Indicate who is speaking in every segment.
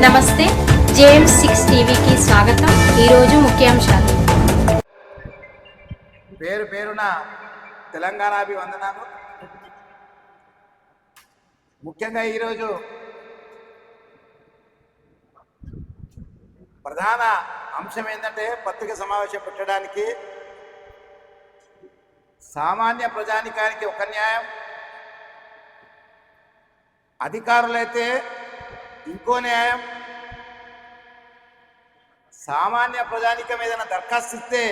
Speaker 1: నమస్తే JM6 టీవీకి స్వాగతం. ఈరోజు ముఖ్యాంశాలు.
Speaker 2: పేరు పేరున తెలంగాణాభివందనాలు. ముఖ్యంగా ఈరోజు ప్రధాన అంశం ఏంటంటే పత్రిక సమావేశం పెట్టడానికి సామాన్య ప్రజానికానికి ఒక న్యాయం, అధికారులైతే ఇంకో న్యాయం. సామాన్య ప్రజానికం ఏదైనా దరఖాస్తు ఇస్తే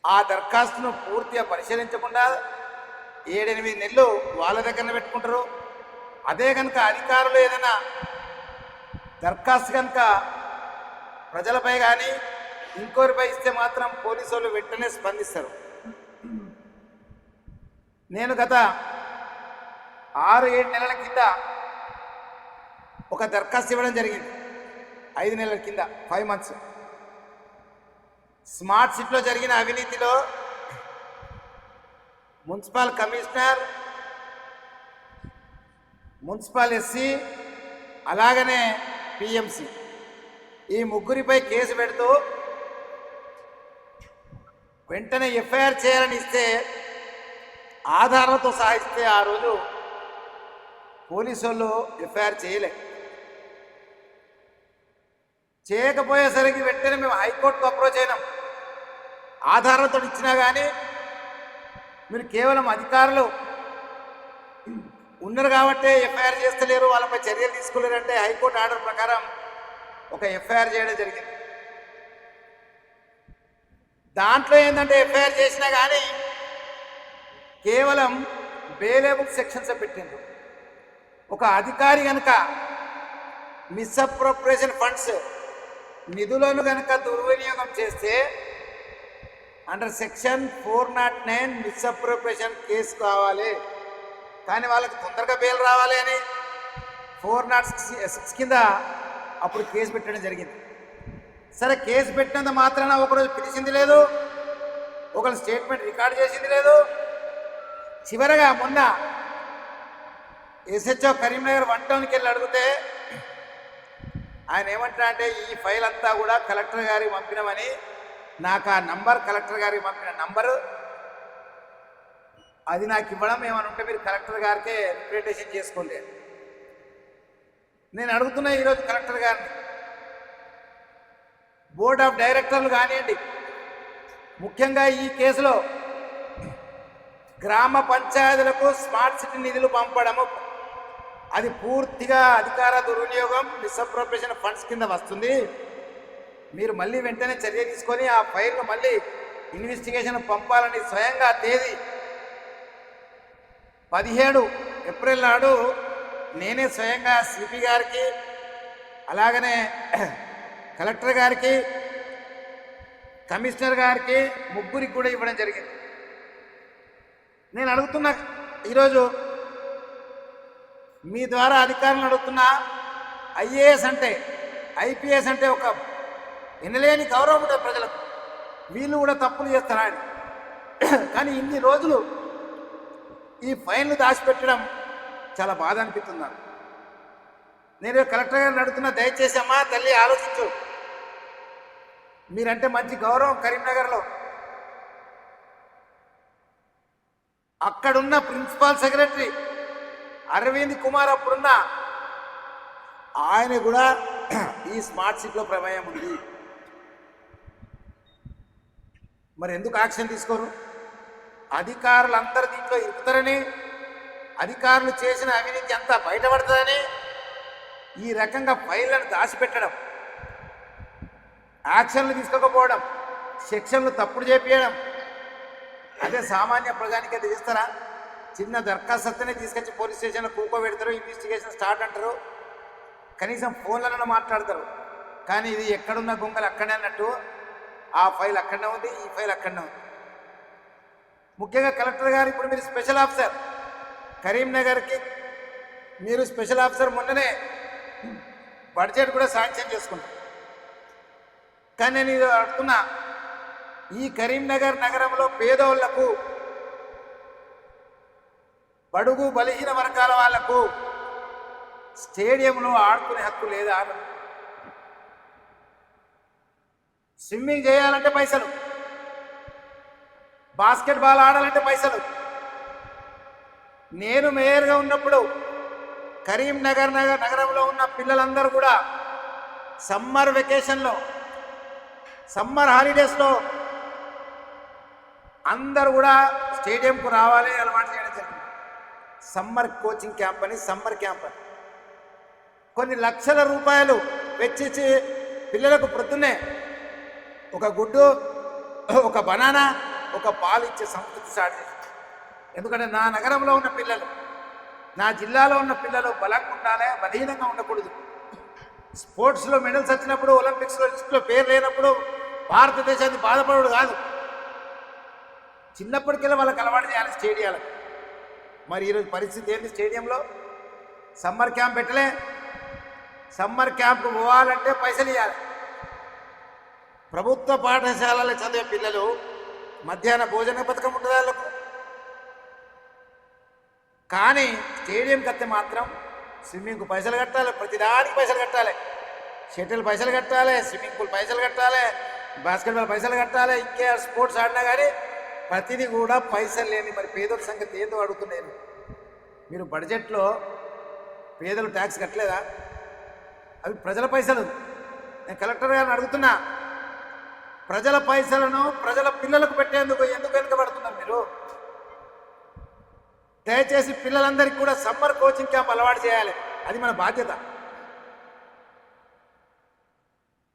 Speaker 2: ఆ దరఖాస్తును పూర్తిగా పరిశీలించకుండా 7-8 నెలలు వాళ్ళ దగ్గరనే పెట్టుకుంటారు. అదే కనుక అధికారులు ఏదైనా దరఖాస్తు కనుక ప్రజలపై కానీ ఇంకోరిపై ఇస్తే మాత్రం పోలీసు వాళ్ళు వెంటనే స్పందిస్తారు. నేను గత 6-7 నెలల కింద ఒక దరఖాస్తు ఇవ్వడం జరిగింది. 5 నెలల కింద 5 months. స్మార్ట్ సిటీలో జరిగిన అవినీతిలో మున్సిపల్ కమిషనర్, మున్సిపల్ ఎస్సీ, అలాగనే పిఎంసి ఈ ముగ్గురిపై కేసు పెడుతూ వెంటనే ఎఫ్ఐఆర్ చేయాలని ఇస్తే ఆధారాలతో సహాయిస్తే ఆ రోజు పోలీసు వాళ్ళు ఎఫ్ఐఆర్ చేయకపోయేసరికి వెంటనే మేము హైకోర్టుకు అప్రోచ్ అయినాం. ఆధారాలతో ఇచ్చినా కానీ మీరు కేవలం అధికారులు ఉన్నారు కాబట్టి ఎఫ్ఐఆర్ చేస్తలేరు, వాళ్ళపై చర్యలు తీసుకోలేరంటే హైకోర్టు ఆర్డర్ ప్రకారం ఒక ఎఫ్ఐఆర్ చేయడం జరిగింది. దాంట్లో ఏంటంటే ఎఫ్ఐఆర్ చేసినా కానీ కేవలం బెయిలబుల్ సెక్షన్స్ పెట్టిండ్రు. ఒక అధికారి కనుక మిస్అప్రోప్రియేషన్ ఫండ్స్ నిధులను కనుక దుర్వినియోగం చేస్తే అండర్ సెక్షన్ 409 మిస్అప్రోప్రియేషన్ కేసు కావాలి. కానీ వాళ్ళకి తొందరగా బెయిల్ రావాలి అని 406 కింద అప్పుడు కేసు పెట్టడం జరిగింది. సరే, కేసు పెట్టినంత మాత్రాన ఒకరోజు పిలిచింది లేదు, ఒకరు స్టేట్మెంట్ రికార్డ్ చేసింది లేదు. చివరగా మొన్న ఎస్హెచ్ఓ కరీంనగర్ 1 టౌన్కి వెళ్ళి అడిగితే ఆయన ఏమంటారంటే ఈ ఫైల్ అంతా కూడా కలెక్టర్ గారికి పంపినామని, నాకు ఆ నంబర్ కలెక్టర్ గారికి పంపిన నంబరు అది నాకు ఇవ్వడం, ఏమని ఉంటే మీరు కలెక్టర్ గారికే రిప్రజెంటేషన్ చేసుకోండి. నేను అడుగుతున్నా ఈరోజు కలెక్టర్ గారిని, బోర్డ్ ఆఫ్ డైరెక్టర్లు కానివ్వండి, ముఖ్యంగా ఈ కేసులో గ్రామ పంచాయతీలకు స్మార్ట్ సిటీ నిధులు పంపడము అది పూర్తిగా అధికార దుర్వినియోగం, మిస్అప్రోప్రియేషన్ ఫండ్స్ కింద వస్తుంది. మీరు మళ్ళీ వెంటనే చర్య తీసుకొని ఆ ఫైల్ను మళ్ళీ ఇన్వెస్టిగేషన్ పంపాలని స్వయంగా తేదీ 17 ఏప్రిల్ నాడు నేనే స్వయంగా సిపి గారికి, అలాగనే కలెక్టర్ గారికి, కమిషనర్ గారికి, ముగ్గురికి కూడా ఇవ్వడం జరిగింది. నేను అడుగుతున్నా ఈరోజు మీ ద్వారా అధికారులను అడుగుతున్నా, ఐఏఎస్ అంటే ఐపీఎస్ అంటే ఒక వినలేని గౌరవం ఉంటుంది ప్రజలకు, వీళ్ళు కూడా తప్పులు చేస్తారని. కానీ ఇన్ని రోజులు ఈ ఫైన్లు దాచిపెట్టడం చాలా బాధ అనిపిస్తుంది నాకు. నేను కలెక్టర్ గారిని అడుగుతున్నా, దయచేసి అమ్మా తల్లి ఆలోచించు, మీరంటే మంచి గౌరవం కరీంనగర్లో. అక్కడున్న ప్రిన్సిపాల్ సెక్రటరీ అరవింద్ కుమార్ అప్పుడున్న ఆయన కూడా ఈ స్మార్ట్ సిటీలో ప్రమేయం ఉంది. మరి ఎందుకు యాక్షన్ తీసుకోరు? అధికారులందరూ దీంట్లో ఇరుకుతారని, అధికారులు చేసిన అవినీతి అంతా బయటపడుతుందని ఈ రకంగా ఫైళ్లను దాచిపెట్టడం, యాక్షన్లు తీసుకోకపోవడం, సెక్షన్లు తప్పుడు చేపించడం, అదే సామాన్య ప్రజానికి అది చేస్తారా? చిన్న దరఖాస్తునే తీసుకొచ్చి పోలీస్ స్టేషన్లో కూకోబెడతారు, ఇన్వెస్టిగేషన్ స్టార్ట్ అంటారు, కనీసం ఫోన్లలో మాట్లాడతారు. కానీ ఇది ఎక్కడున్న గుంగలు అక్కడే అన్నట్టు ఆ ఫైల్ అక్కడనే ఉంది, ఈ ఫైల్ అక్కడనే ఉంది. ముఖ్యంగా కలెక్టర్ గారు, ఇప్పుడు మీరు స్పెషల్ ఆఫీసర్ కరీంనగర్కి, మీరు స్పెషల్ ఆఫీసర్ మొన్ననే బడ్జెట్ కూడా శాంక్షన్ చేసుకుంటారు. కానీ నేను ఇది అడుగుతున్నా, ఈ కరీంనగర్ నగరంలో పేదోళ్లకు, బడుగు బలహీన వర్గాల వాళ్లకు స్టేడియంలో ఆడుకునే హక్కు లేదా? స్విమ్మింగ్ చేయాలంటే పైసలు, బాస్కెట్ బాల్ ఆడాలంటే పైసలు. నేను మేయర్గా ఉన్నప్పుడు కరీంనగర్ నగరంలో ఉన్న పిల్లలందరూ కూడా సమ్మర్ వెకేషన్లో, సమ్మర్ హాలిడేస్లో అందరూ కూడా స్టేడియంకు రావాలి అలవాటు చేయడం జరిగింది. సమ్మర్ కోచింగ్ క్యాంప్ అని, సమ్మర్ క్యాంప్ అని కొన్ని లక్షల రూపాయలు వెచ్చించి పిల్లలకు ప్రొద్దున్నే ఒక గుడ్డు, ఒక బనానా, ఒక పాలు ఇచ్చే సంస్కృతి స్టార్ట్ చేసింది. ఎందుకంటే నా నగరంలో ఉన్న పిల్లలు, నా జిల్లాలో ఉన్న పిల్లలు బలంగా ఉండాలి, బలహీనంగా ఉండకూడదు. స్పోర్ట్స్లో మెడల్స్ వచ్చినప్పుడు, ఒలింపిక్స్లో లిస్టులో పేరు లేనప్పుడు భారతదేశాన్ని బాధపడడు కాదు. చిన్నప్పటికెళ్ళి వాళ్ళకి అలవాటు చేయాలి స్టేడియాలకు. మరి ఈరోజు పరిస్థితి ఏంటి? స్టేడియంలో సమ్మర్ క్యాంప్ పెట్టలే. సమ్మర్ క్యాంప్కు పోవాలంటే పైసలు ఇవ్వాలి. ప్రభుత్వ పాఠశాలలో చదివే పిల్లలు మధ్యాహ్న భోజన పథకం ఉంటుంది వాళ్ళకు. కానీ స్టేడియంకి వస్తే మాత్రం స్విమ్మింగ్కు పైసలు కట్టాలి, ప్రతిదానికి పైసలు కట్టాలి. షటిల్ పైసలు కట్టాలి, స్విమ్మింగ్ పూల్ పైసలు కట్టాలి, బాస్కెట్బాల్ పైసలు కట్టాలి. ఇంకే స్పోర్ట్స్ ఆడినా కానీ ప్రతిదీ కూడా పైసలు లేని మరి పేదల సంగతి ఏదో అడుగుతున్నాను. మీరు బడ్జెట్లో పేదలు ట్యాక్స్ కట్టలేదా? అవి ప్రజల పైసలు. నేను కలెక్టర్ గారిని అడుగుతున్నా, ప్రజల పైసలను ప్రజల పిల్లలకు పెట్టేందుకు ఎందుకు వెనుకబడుతున్నారు మీరు? దయచేసి పిల్లలందరికీ కూడా సమ్మర్ కోచింగ్ క్యాంప్ అలవాటు చేయాలి. అది మన బాధ్యత.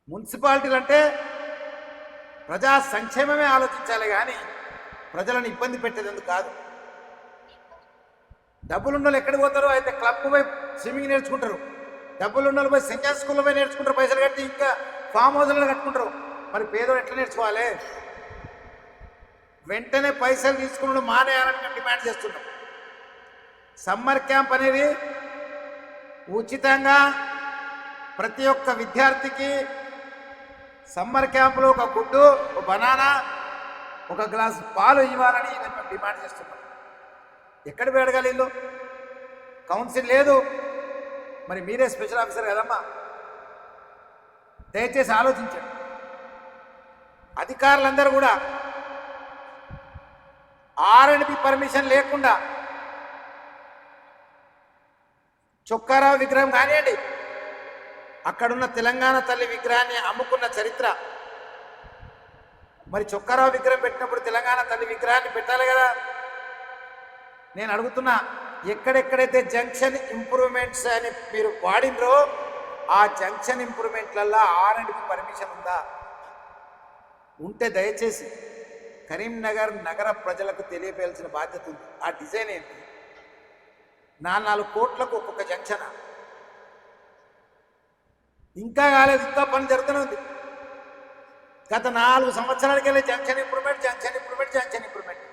Speaker 2: మున్సిపాలిటీలు అంటే ప్రజా సంక్షేమమే ఆలోచించాలి కానీ ప్రజలను ఇబ్బంది పెట్టేందుకు కాదు. డబ్బులున్న వాళ్ళు ఎక్కడికి పోతారు? అయితే క్లబ్కు పోయి స్విమ్మింగ్ నేర్చుకుంటారు. డబ్బులున్న వాళ్ళు పోయి సెంట్ స్కూల్లో పోయి నేర్చుకుంటారు, పైసలు కట్టి. ఇంకా ఫామ్ హౌస్లో కట్టుకుంటారు. మరి పేదోడు ఎట్లా నేర్చుకోవాలి? వెంటనే పైసలు తీసుకుని మానేయాలని మేము డిమాండ్ చేస్తున్నాం. సమ్మర్ క్యాంప్ అనేది ఉచితంగా ప్రతి ఒక్క విద్యార్థికి సమ్మర్ క్యాంపులో ఒక గుడ్డు, ఒక బనానా, ఒక గ్లాసు పాలు ఇవ్వాలని మేము డిమాండ్ చేస్తున్నాం. ఎక్కడ పెడగాలి? ఇల్లు కౌన్సిల్ లేదు. మరి మీరే స్పెషల్ ఆఫీసర్ కదమ్మా, దయచేసి ఆలోచించండి. అధికారులందరూ కూడా R&B పర్మిషన్ లేకుండా చొక్కారావు విగ్రహం కానివ్వండి, అక్కడున్న తెలంగాణ తల్లి విగ్రహాన్ని అమ్ముకున్న చరిత్ర. మరి చొక్కారావు విగ్రహం పెట్టినప్పుడు తెలంగాణ తల్లి విగ్రహాన్ని పెట్టాలి కదా. నేను అడుగుతున్నా, ఎక్కడెక్కడైతే జంక్షన్ ఇంప్రూవ్మెంట్స్ అని మీరు వాడినరో ఆ జంక్షన్ ఇంప్రూవ్మెంట్లల్లో R&B పర్మిషన్ ఉందా? ఉంటే దయచేసి కరీంనగర్ నగర ప్రజలకు తెలియపేయాల్సిన బాధ్యత ఉంది. ఆ డిజైన్ ఏంటి? 4 కోట్లకు ఒక్కొక్క జంక్షన్. ఇంకా కాలేదు, ఇంకా పని జరుగుతూనే ఉంది. గత 4 సంవత్సరాలకి వెళ్ళి junction improvement, junction improvement, junction improvement.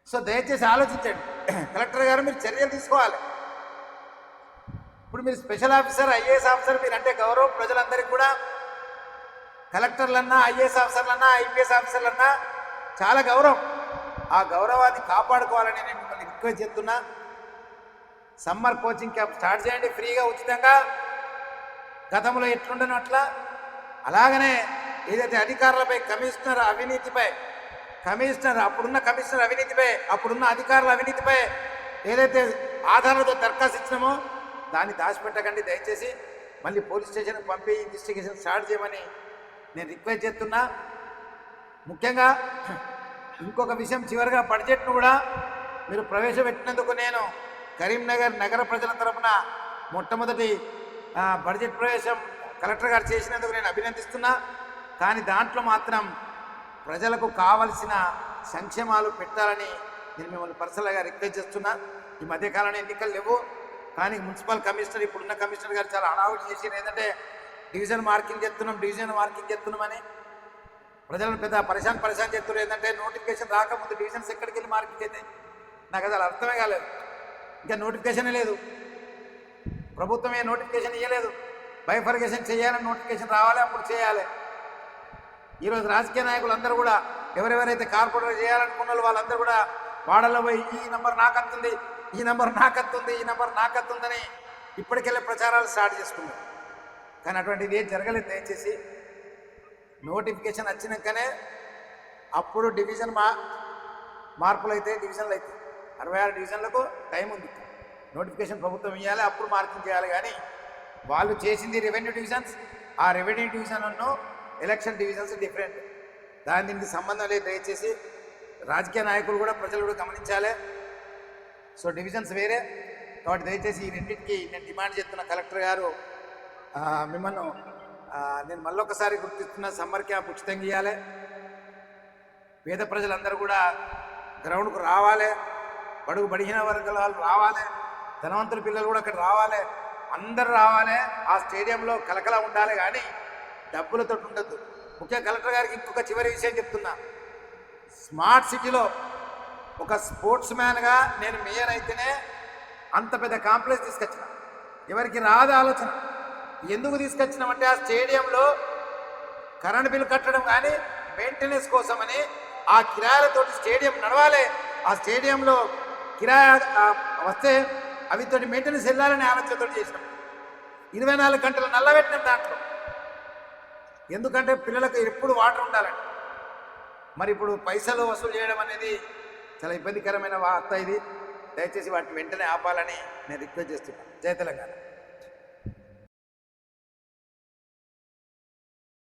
Speaker 2: So దయచేసి ఆలోచించండి. కలెక్టర్ గారు మీరు చర్యలు తీసుకోవాలి. ఇప్పుడు మీరు స్పెషల్ ఆఫీసర్, IAS ఆఫీసర్, మీరు అంటే గౌరవం ప్రజలందరికీ కూడా. కలెక్టర్లన్నా, IAS ఆఫీసర్లన్నా, IPS ఆఫీసర్లన్నా చాలా గౌరవం. ఆ గౌరవాన్ని కాపాడుకోవాలని నేను మిమ్మల్ని రిక్వెస్ట్ చేస్తున్నా. సమ్మర్ కోచింగ్ క్యాంప్ స్టార్ట్ చేయండి ఫ్రీగా, ఉచితంగా. గతంలో ఎట్లుండను అట్లా. అలాగనే ఏదైతే అధికారులపై అప్పుడున్న కమిషనర్ అవినీతిపై, అప్పుడున్న అధికారుల అవినీతిపై ఏదైతే ఆధారాలతో దరఖాస్తు ఇచ్చినామో దాన్ని దాచిపెట్టకండి. దయచేసి మళ్ళీ పోలీస్ స్టేషన్కి పంపి ఇన్వెస్టిగేషన్ స్టార్ట్ చేయమని నేను రిక్వెస్ట్ చేస్తున్నా. ముఖ్యంగా ఇంకొక విషయం, చివరిగా బడ్జెట్ను కూడా మీరు ప్రవేశపెట్టినందుకు నేను కరీంనగర్ నగర ప్రజల తరఫున మొట్టమొదటి బడ్జెట్ ప్రవేశం కలెక్టర్ గారు చేసినందుకు నేను అభినందిస్తున్నా. కానీ దాంట్లో మాత్రం ప్రజలకు కావలసిన సంక్షేమాలు పెట్టాలని నేను మిమ్మల్ని పర్సనల్గా రిక్వెస్ట్ చేస్తున్నా. ఈ మధ్యకాలంలో ఎన్నికలు లేవు, కానీ మున్సిపల్ కమిషనర్, ఇప్పుడున్న కమిషనర్ గారు చాలా హడావుడి చేసి ఏంటంటే డివిజన్ మార్కింగ్ చేస్తున్నామని ప్రజలను పెద్ద పరిశాన్ చేస్తున్నారు. ఏంటంటే నోటిఫికేషన్ రాకముందు డివిజన్స్ ఎక్కడికి వెళ్ళి మార్కింగ్ అయితే నాకు అసలు అర్థమే కాలేదు. ఇంకా నోటిఫికేషనే లేదు, ప్రభుత్వం ఏ నోటిఫికేషన్ ఇవ్వలేదు. బైఫర్గేషన్ చేయాలని నోటిఫికేషన్ రావాలి, అప్పుడు చేయాలి. ఈరోజు రాజకీయ నాయకులు అందరూ కూడా ఎవరెవరైతే కార్పొరేటర్ చేయాలనుకున్న వాళ్ళందరూ కూడా వాడలో పోయి ఈ నంబర్ నాకు అందుతుంది, ఈ నెంబర్ నాకత్తుంది, ఈ నెంబర్ నాకత్తుందని ఇప్పటికెళ్ళే ప్రచారాలు స్టార్ట్ చేసుకున్నారు. కానీ అటువంటిది ఏం జరగలేదు. దయచేసి నోటిఫికేషన్ వచ్చినాకనే అప్పుడు డివిజన్ మార్పులు అయితే డివిజన్లు అయితే 66 డివిజన్లకు టైం ఉంది. నోటిఫికేషన్ ప్రభుత్వం ఇవ్వాలి, అప్పుడు మార్కింగ్ చేయాలి. కానీ వాళ్ళు చేసింది రెవెన్యూ డివిజన్స్. ఆ revenue division election divisions different. దీనికి సంబంధం లేదు. దయచేసి రాజకీయ నాయకులు కూడా, ప్రజలు కూడా గమనించాలి. సో డివిజన్స్ వేరే కాబట్టి దయచేసి ఈ రెండింటికి నేను డిమాండ్ చేస్తున్న కలెక్టర్ గారు, మిమ్మల్ని నేను మళ్ళొకసారి గుర్తిస్తున్న, సమ్మర్ క్యాంప్ ఉచితంగా ఇవ్వాలి. పేద ప్రజలందరూ కూడా గ్రౌండ్కు రావాలి, బడుగు బడిగిన వర్గాల వాళ్ళు రావాలి, ధనవంతుల పిల్లలు కూడా అక్కడ రావాలి, అందరు రావాలి. ఆ స్టేడియంలో కలకల ఉండాలి, కానీ డబ్బులతో ఉండద్దు. ముఖ్య కలెక్టర్ గారికి ఇంకొక చివరి విషయం చెప్తున్నా. స్మార్ట్ సిటీలో ఒక స్పోర్ట్స్ మ్యాన్గా నేను మేయర్ అయితేనే అంత పెద్ద కాంప్లెక్స్ తీసుకొచ్చిన. ఎవరికి రాదు ఆలోచన. ఎందుకు తీసుకొచ్చినామంటే ఆ స్టేడియంలో కరెంట్ బిల్ కట్టడం కానీ మెయింటెనెన్స్ కోసమని ఆ కిరాయిలతోటి స్టేడియం నడవాలి. ఆ స్టేడియంలో కిరాయి వస్తే అవితోటి మెయింటెనెన్స్ వెళ్ళాలని ఆలోచనతో చేసినాం. 24 గంటలు నల్లబెట్టినాం దాంట్లో. ఎందుకంటే పిల్లలకు ఎప్పుడు వాటర్ ఉండాలండి. మరి ఇప్పుడు పైసలు వసూలు చేయడం అనేది చాలా ఇబ్బందికరమైన వార్త ఇది. దయచేసి వాటిని వెంటనే ఆపాలని నేను రిక్వెస్ట్ చేస్తున్నాను. జై తెలంగాణ.